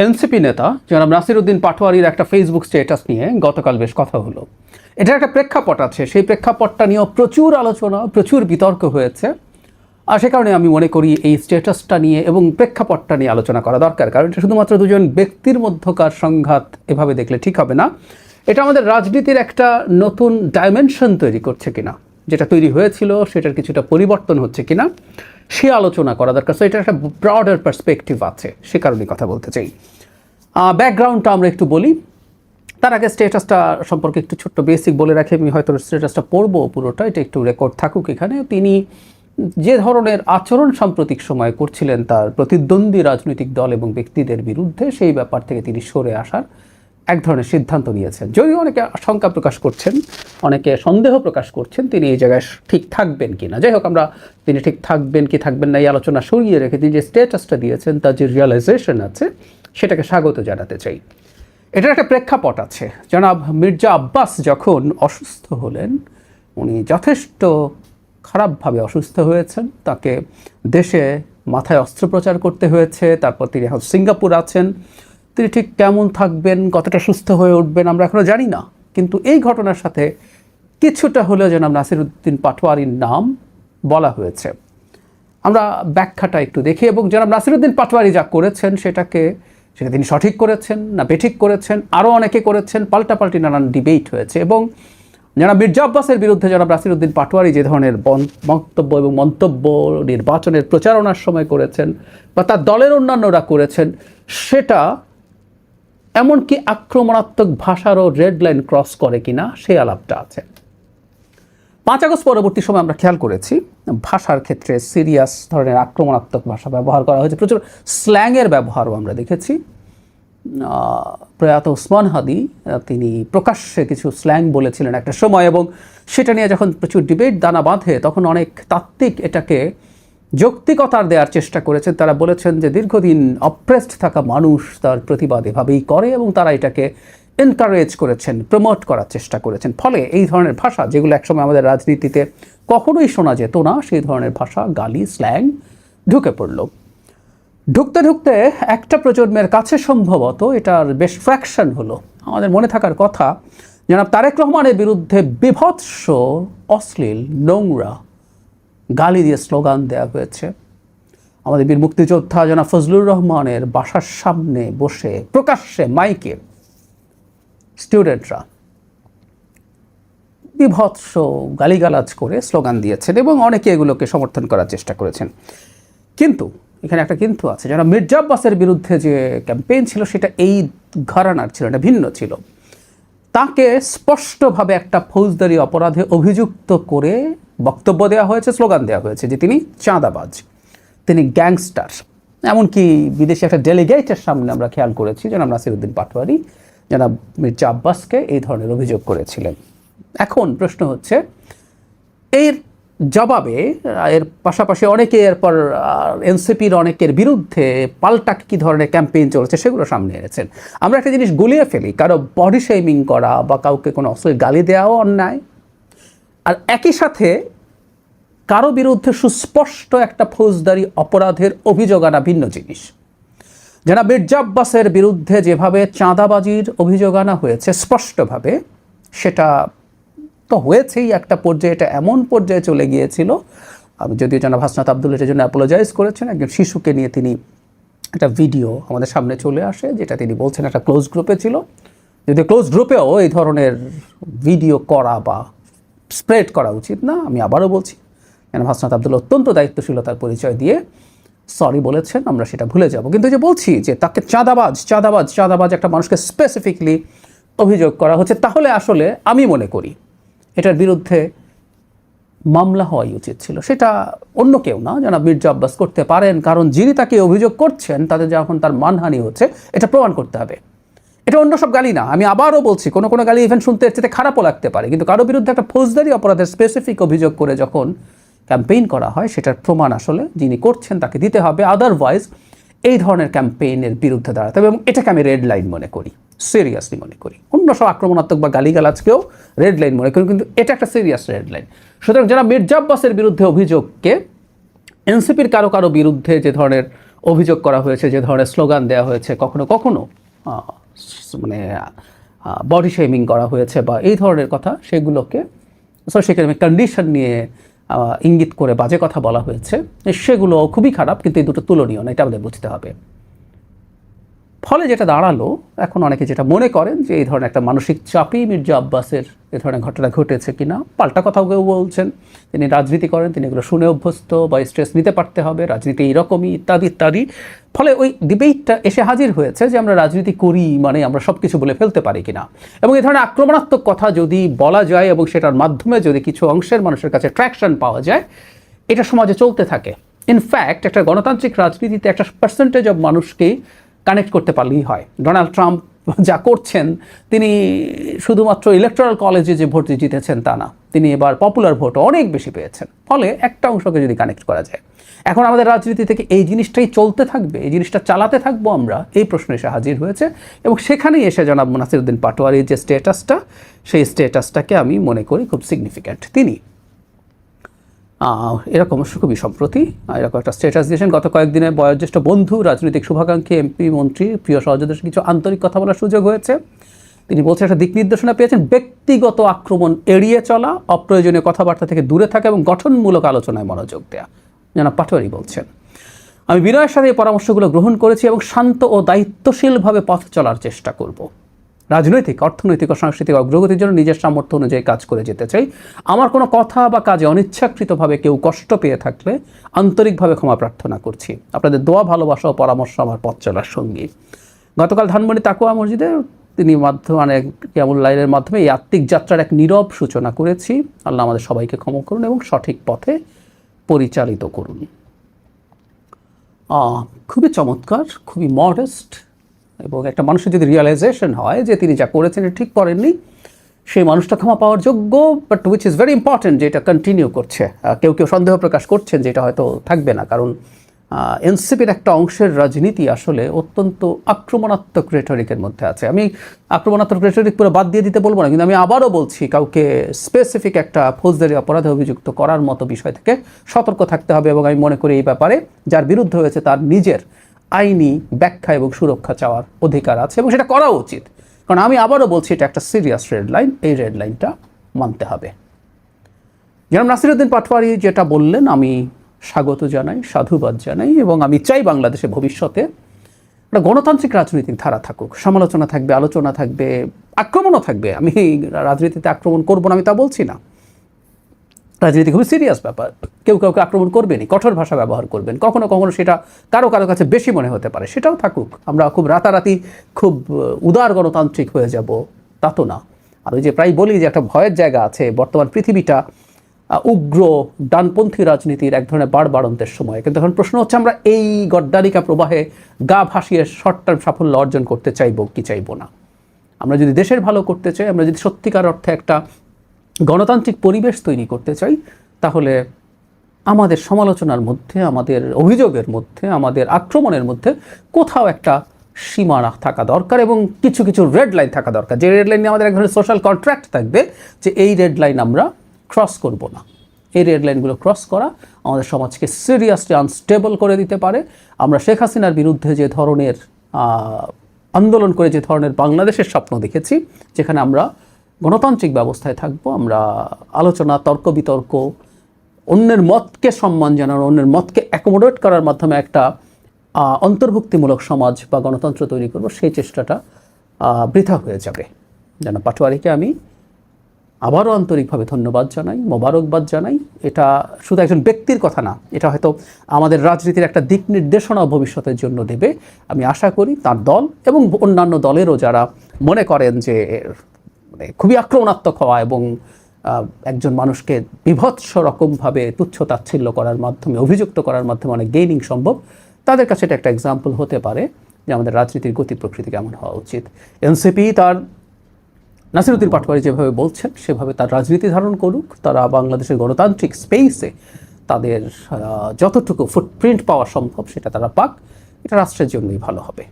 NCP নেতা জনাব নাসিরউদ্দিন পাটোয়ারির একটা ফেসবুক স্ট্যাটাস নিয়ে গতকাল বেশ কথা হলো। এটার একটা প্রেক্ষাপট আছে, সেই প্রেক্ষাপটটা নিয়েও প্রচুর আলোচনা, প্রচুর বিতর্ক হয়েছে। আর সে কারণে আমি মনে করি এই স্ট্যাটাসটা নিয়ে এবং প্রেক্ষাপটটা নিয়ে আলোচনা করা দরকার, কারণ এটা শুধুমাত্র দুজন ব্যক্তির মধ্যকার সংঘাত এভাবে দেখলে ঠিক হবে না। এটা আমাদের রাজনীতির একটা নতুন ডাইমেনশন তৈরি করছে কিনা, যেটা তৈরি হয়েছিল সেটার কিছুটা পরিবর্তন হচ্ছে কিনা সে আলোচনা করা দরকার। সো এটার একটা ব্রডার পার্সপেক্টিভ আছে, সে কারণে কথা বলতে চাই। ব্যাকগ্রাউন্ডটা আমরা একটু বলি, তার আগে স্ট্যাটাসটা সম্পর্কে একটু ছোট্ট বেসিক বলে রাখি। আমি হয়তো স্ট্যাটাসটা পড়বো পুরোটা, এটা একটু রেকর্ড থাকুক এখানে। তিনি যে ধরনের আচরণ সাম্প্রতিক সময়ে করছিলেন তার প্রতিদ্বন্দ্বী রাজনৈতিক দল এবং ব্যক্তিদের বিরুদ্ধে, সেই ব্যাপার থেকে তিনি সরে আসার এক ধরনের সিদ্ধান্ত নিয়েছেন। যদিও অনেকে আশঙ্কা প্রকাশ করছেন, অনেকে সন্দেহ প্রকাশ করছেন তিনি এই জায়গায় ঠিক থাকবেন কি না। যাই হোক, আমরা তিনি ঠিক থাকবেন কি থাকবেন না এই আলোচনা সরিয়ে রেখে তিনি যে স্ট্যাটাসটা দিয়েছেন তার যে রিয়েলাইজেশন আছে সেটাকে স্বাগত জানাতে চাই। এটার একটা প্রেক্ষাপট আছে। জনাব মির্জা আব্বাস যখন অসুস্থ হলেন, উনি যথেষ্ট খারাপভাবে অসুস্থ হয়েছেন, তাকে দেশে মাথায় অস্ত্রোপচার করতে হয়েছে। তারপর তিনি এখন সিঙ্গাপুর আছেন। তিনি ঠিক কেমন থাকবেন, কতটা সুস্থ হয়ে উঠবেন আমরা এখনও জানি না, কিন্তু এই ঘটনার সাথে কিছুটা হলেও জনাব নাসিরউদ্দিন পাটোয়ারির নাম বলা হয়েছে। আমরা ব্যাখ্যাটা একটু দেখি এবং জনাব নাসিরউদ্দিন পাটোয়ারি যা করেছেন সেটা তিনি সঠিক করেছেন না বেঠিক করেছেন, আরও অনেকে করেছেন, পাল্টাপাল্টি নানান ডিবেট হয়েছে। এবং জনাব মির্জা আব্বাসের বিরুদ্ধে জনাব নাসিরউদ্দিন পাটোয়ারি যে ধরনের বক্তব্য এবং মন্তব্য নির্বাচনের প্রচারণার সময় করেছেন বা তার দলের অন্যান্যরা করেছেন, সেটা এমনকি আক্রমণাত্মক ভাষারও রেড লাইন ক্রস করে কিনা সেই আলাপটা আছে। 5 আগস্ট পরবর্তী সময় আমরা খেয়াল করেছি ভাষার ক্ষেত্রে সিরিয়াস ধরনের আক্রমণাত্মক ভাষা ব্যবহার করা হয়েছে, প্রচুর স্ল্যাংয়ের ব্যবহারও আমরা দেখেছি। প্রয়াত ওসমান হাদি তিনি প্রকাশ্যে কিছু স্ল্যাং বলেছিলেন একটা সময়, এবং সেটা নিয়ে যখন প্রচুর ডিবেট দানা বাঁধে তখন অনেক তাত্ত্বিক এটাকে যৌক্তিকতার দেওয়ার চেষ্টা করেছেন। তারা বলেছেন যে দীর্ঘদিন অপ্রেসড থাকা মানুষ তার প্রতিবাদ এভাবেই করে এবং তারা এটাকে এনকারেজ করেছেন, প্রমোট করার চেষ্টা করেছেন। ফলে এই ধরনের ভাষা যেগুলো একসময় আমাদের রাজনীতিতে কখনোই শোনা যেত না, সেই ধরনের ভাষা, গালি, স্ল্যাং ঢুকে পড়ল। ঢুকতে ঢুকতে একটা প্রজন্মের কাছে সম্ভবত এটার বেশ ফ্র্যাকশন হলো। আমাদের মনে থাকার কথা, জনাব তারেক রহমানের বিরুদ্ধে বিভৎস, অশ্লীল, নোংরা গালি দিয়ে স্লোগান দেওয়া হয়েছে। আমাদের বীর মুক্তিযোদ্ধা জনাব ফজলুর রহমানের বাসার সামনে বসে প্রকাশ্যে মাইকে স্টুডেন্টরা বিভৎস গালিগালাজ করে স্লোগান দিয়েছেন এবং অনেকে এগুলোকে সমর্থন করার চেষ্টা করেছেন। কিন্তু এখানে একটা কিন্তু আছে, জনাব মির্জা আব্বাসের বিরুদ্ধে যে ক্যাম্পেইন ছিল সেটা এই ঘরানার ছিল না, ভিন্ন ছিল। তাকে স্পষ্টভাবে একটা ফৌজদারি অপরাধে অভিযুক্ত করে বক্তব্য দেওয়া হয়েছে, স্লোগান দেওয়া হয়েছে যে তিনি চাঁদাবাজ, তিনি গ্যাংস্টার। এমনকি বিদেশি একটা ডেলিগেটের সামনে আমরা খেয়াল করেছি জনাব নাসিরউদ্দিন পাটোয়ারি জনাব মির্জা আব্বাসকে এই ধরনের অভিযোগ করেছিলেন। এখন প্রশ্ন হচ্ছে, এর জবাবে এর পাশাপাশি অনেকে এরপর এনসিপির অনেকের বিরুদ্ধে পাল্টা কী ধরনের ক্যাম্পেইন চলেছে সেগুলো সামনে এনেছেন। আমরা একটা জিনিস গুলিয়ে ফেলি, কারো বডি শেমিং করা বা কাউকে কোনো অশ্লীল গালি দেওয়াও অন্যায়, আর একই সাথে কারো বিরুদ্ধে সুস্পষ্ট একটা ফৌজদারি অপরাধের অভিযোগ আনা ভিন্ন জিনিস। জনাব মির্জা আব্বাসের বিরুদ্ধে যেভাবে চাঁদাবাজির অভিযোগ আনা হয়েছে স্পষ্টভাবে, সেটা তো হয়েছেই একটা পর্যায়ে, এটা এমন পর্যায়ে চলে গিয়েছিল, যদিও জনাব হাসনাত আব্দুল এটার জন্য অ্যাপোলোজাইজ করেছেন। একজন শিশুকে নিয়ে তিনি একটা ভিডিও আমাদের সামনে চলে আসে, যেটা তিনি বলছেন একটা ক্লোজ গ্রুপে ছিল। যদি ক্লোজ গ্রুপেও এই ধরনের ভিডিও করা বা স্প্রেড করা উচিত না। আমি আবারও বলছি, জনাব হাসনাত আব্দুল অত্যন্ত দায়িত্বশীলতার পরিচয় দিয়ে সরি বলেছেন, আমরা সেটা ভুলে যাব। কিন্তু যে বলছি যে তাকে চাঁদাবাজ একটা মানুষকে স্পেসিফিকলি অভিযোগ করা হচ্ছে, তাহলে আসলে আমি মনে করি এটার বিরুদ্ধে মামলা হওয়াই উচিত ছিল। সেটা অন্য কেউ না, জনাব মির্জা আব্বাস করতে পারেন, কারণ যিনি তাকে অভিযোগ করছেন তাদের যখন তার মানহানি হচ্ছে এটা প্রমাণ করতে হবে। এটা অন্য সব গালি না। আমি আবারও বলছি, কোনো কোনো গালি ইভেন শুনতে এর চেয়ে খারাপও লাগতে পারে, কিন্তু কারো বিরুদ্ধে একটা ফৌজদারি অপরাধের স্পেসিফিক অভিযোগ করে যখন ক্যাম্পেইন করা হয়, সেটার প্রমাণ আসলে যিনি করছেন তাকে দিতে হবে। আদারওয়াইজ এই ধরনের ক্যাম্পেইনের বিরুদ্ধে দাঁড়াতে হবে এবং এটাকে আমি রেড লাইন মনে করি, সিরিয়াসলি মনে করি। অন্য সব আক্রমণাত্মক বা গালিগালাজকেও রেড লাইন মনে করি, কিন্তু এটা একটা সিরিয়াস রেড লাইন। সুতরাং যারা মির্জা আব্বাসের বিরুদ্ধে অভিযোগকে এনসিপির কারো বিরুদ্ধে যে ধরনের অভিযোগ করা হয়েছে, যে ধরনের স্লোগান দেওয়া হয়েছে, কখনো কখনো মানে বডি শেমিং করা হয়েছে বা এই ধরনের কথা, সেগুলোকে সোশিওইকোনমিক কন্ডিশন নিয়ে ইঙ্গিত করে বাজে কথা বলা হয়েছে, সেগুলো খুবই খারাপ, কিন্তু এই দুটো তুলনীয় না, এটা আমাদের বুঝতে হবে। ফলে যেটা দাঁড়ালো, এখন অনেকে যেটা মনে করেন যে এই ধরনের একটা মানসিক চাপই মির্জা আব্বাসের এ ধরনের ঘটনা ঘটেছে কিনা। পাল্টা কথাও কেউ বলছেন তিনি রাজনীতি করেন, তিনি এগুলো শুনে অভ্যস্ত বা স্ট্রেস নিতে পারতে হবে, রাজনীতি এইরকমই, ইত্যাদি ইত্যাদি। ফলে ওই ডিবেটটা এসে হাজির হয়েছে যে আমরা রাজনীতি করি মানে আমরা সব কিছু বলে ফেলতে পারি কিনা, এবং এই ধরনের আক্রমণাত্মক কথা যদি বলা যায় এবং সেটার মাধ্যমে যদি কিছু অংশের মানুষের কাছে ট্র্যাকশন পাওয়া যায়, এটা সমাজে চলতে থাকে। ইনফ্যাক্ট একটা গণতান্ত্রিক রাজনীতিতে একটা পার্সেন্টেজ অফ মানুষকে কানেক্ট করতে পারলেই হয়। ডোনাল্ড ট্রাম্প যা করছেন, তিনি শুধুমাত্র ইলেকট্রাল কলেজে যে ভোট জিতেছেন তা না, তিনি এবার পপুলার ভোটও অনেক বেশি পেয়েছেন। ফলে একটা অংশকে যদি কানেক্ট করা যায়, এখন আমাদের রাজনীতি থেকে এই জিনিসটাই চলতে থাকবে, এই জিনিসটা চালাতে থাকবো আমরা, এই প্রশ্ন এসে হাজির হয়েছে। এবং সেখানেই এসে জনাব নাসিরউদ্দিন পাটোয়ারির যে স্টেটাসটা, সেই স্টেটাসটাকে আমি মনে করি খুব সিগনিফিক্যান্ট। তিনি এরকম খুবই সম্প্রতি এরকম একটা স্ট্যাটাস দিয়েছেন। গত কয়েকদিনে বয়োজ্যেষ্ঠ বন্ধু, রাজনৈতিক শুভাকাঙ্ক্ষী, এমপি, মন্ত্রী, প্রিয় সহযোগীদের কিছু আন্তরিক কথা বলার সুযোগ হয়েছে। তিনি বলছেন একটা দিক নির্দেশনা পেয়েছেন, ব্যক্তিগত আক্রমণ এড়িয়ে চলা, অপ্রয়োজনীয় কথাবার্তা থেকে দূরে থাকা এবং গঠনমূলক আলোচনায় মনোযোগ দেওয়া। জনাব পাটোয়ারি বলছেন, আমি বিনয়ের সাথে এই পরামর্শগুলো গ্রহণ করেছি এবং শান্ত ও দায়িত্বশীলভাবে পথ চলার চেষ্টা করব। রাজনৈতিক, অর্থনৈতিক ও সাংস্কৃতিক অগ্রগতির জন্য নিজের সামর্থ্য অনুযায়ী কাজ করে যেতে চাই। আমার কোনো কথা বা কাজে অনিচ্ছাকৃতভাবে কেউ কষ্ট পেয়ে থাকলে আন্তরিকভাবে ক্ষমা প্রার্থনা করছি। আপনাদের দোয়া, ভালোবাসা ও পরামর্শ আমার পথ চলার সঙ্গী। গতকাল ধানমন্ডি তাকওয়া মসজিদে তিনি কিয়ামুল লাইলের মাধ্যমে এই আত্মিক যাত্রার এক নীরব সূচনা করেছি। আল্লাহ আমাদের সবাইকে ক্ষমা করুন এবং সঠিক পথে পরিচালিত করুন। খুবই চমৎকার, খুবই মডেস্ট, এবং একটা মানুষের যদি রিয়েলাইজেশন হয় যে তিনি যা করেছেন এটা ঠিক করেননি, সেই মানুষটা ক্ষমা পাওয়ার যোগ্য। But which is very important যে এটা কন্টিনিউ করছে। কেউ কেউ সন্দেহ প্রকাশ করছেন যে এটা হয়তো থাকবে না, কারণ এনসিপির একটা অংশের রাজনীতি আসলে অত্যন্ত আক্রমণাত্মক রেটরিকের মধ্যে আছে। আমি আক্রমণাত্মক রেটরিক পুরো বাদ দিয়ে দিতে বলবো না, কিন্তু আমি আবারও বলছি, কাউকে স্পেসিফিক একটা ফৌজদারি অপরাধে অভিযুক্ত করার মতো বিষয় থেকে সতর্ক থাকতে হবে। এবং আমি মনে করি এই ব্যাপারে যার বিরুদ্ধে হয়েছে তার নিজের আইনি ব্যাখ্যা এবং সুরক্ষা চাওয়ার অধিকার আছে, এবং সেটা করা উচিত। কারণ আমি আবারও বলছি, এটা একটা সিরিয়াস রেড লাইন, এই রেড লাইনটা মানতে হবে। জনাব নাসিরউদ্দিন পাটোয়ারি যেটা বললেন, আমি স্বাগত জানাই, সাধুবাদ জানাই, এবং আমি চাই বাংলাদেশে ভবিষ্যতে একটা গণতান্ত্রিক রাজনৈতিক ধারা থাকুক, সমালোচনা থাকবে, আলোচনা থাকবে, আক্রমণও থাকবে। আমি রাজনীতিতে আক্রমণ করবো না, আমি তা বলছি না। রাজনীতি খুবই সিরিয়াস ব্যাপার, কেউ কাউকে আক্রমণ করবেনই, কঠোর ভাষা ব্যবহার করবেন, কখনো কখনো সেটা কারো কারো কাছে বেশি মনে হতে পারে, সেটাও থাকুক। আমরা খুব রাতারাতি খুব উদার গণতান্ত্রিক হয়ে যাব তা তো না। আর ওই যে প্রায় বলি যে একটা ভয়ের জায়গা আছে, বর্তমান পৃথিবীটা উগ্র ডানপন্থী রাজনীতির এক ধরনের বাড়বাড়ন্তের সময়। কিন্তু এখন প্রশ্ন হচ্ছে, আমরা এই গড্ডালিকা প্রবাহে গা ভাসিয়ে শর্ট টার্ম সাফল্য অর্জন করতে চাইব কি চাইব না। আমরা যদি দেশের ভালো করতে চাই, আমরা যদি সত্যিকার অর্থে একটা গণতান্ত্রিক পরিবেশ তৈরি করতে চাই, তাহলে আমাদের সমালোচনার মধ্যে, আমাদের অভিযোগের মধ্যে, আমাদের আক্রমণের মধ্যে কোথাও একটা সীমানা থাকা দরকার, এবং কিছু কিছু রেড লাইন থাকা দরকার। যে রেড লাইনে আমাদের এক ধরনের সোশ্যাল কন্ট্রাক্ট থাকবে যে এই রেড লাইন আমরা ক্রস করব না। এই রেড লাইনগুলো ক্রস করা আমাদের সমাজকে সিরিয়াসলি আনস্টেবল করে দিতে পারে। আমরা শেখ হাসিনার বিরুদ্ধে যে ধরনের আন্দোলন করে যে ধরনের বাংলাদেশের স্বপ্ন দেখেছি, যেখানে আমরা গণতান্ত্রিক ব্যবস্থায় থাকবো, আমরা আলোচনা, তর্ক বিতর্ক, অন্যের মতকে সম্মান জানানো, অন্যের মতকে অ্যাকোমোডেট করার মাধ্যমে একটা অন্তর্ভুক্তিমূলক সমাজ বা গণতন্ত্র তৈরি করব, সেই চেষ্টাটা বৃথা হয়ে যাবে। যেন পাটোয়ারিকে আমি আবারও আন্তরিকভাবে ধন্যবাদ জানাই, মোবারকবাদ জানাই। এটা শুধু একজন ব্যক্তির কথা না, এটা হয়তো আমাদের রাজনীতির একটা দিক নির্দেশনা ভবিষ্যতের জন্য দেবে। আমি আশা করি তার দল এবং অন্যান্য দলেরও যারা মনে করেন যে খুবই আক্রমণাত্মক হওয়া এবং একজন মানুষকে বিভৎস রকমভাবে তুচ্ছ-তাচ্ছিল্য করার মাধ্যমে, অভিযুক্ত করার মাধ্যমে অনেক গেইনিং সম্ভব, তাদের কাছে এটা একটা এক্সাম্পল হতে পারে যে আমাদের রাজনীতির গতি প্রকৃতি কেমন হওয়া উচিত। এনসিপি তার নাসিরউদ্দিন পাটোয়ারি যেভাবে বলছেন সেভাবে তার রাজনীতি ধারণ করুক, তারা বাংলাদেশের গণতান্ত্রিক স্পেসে তাদের যতটুকু ফুটপ্রিন্ট পাওয়া সম্ভব সেটা তারা পাক, এটা রাষ্ট্রের জন্যই ভালো হবে।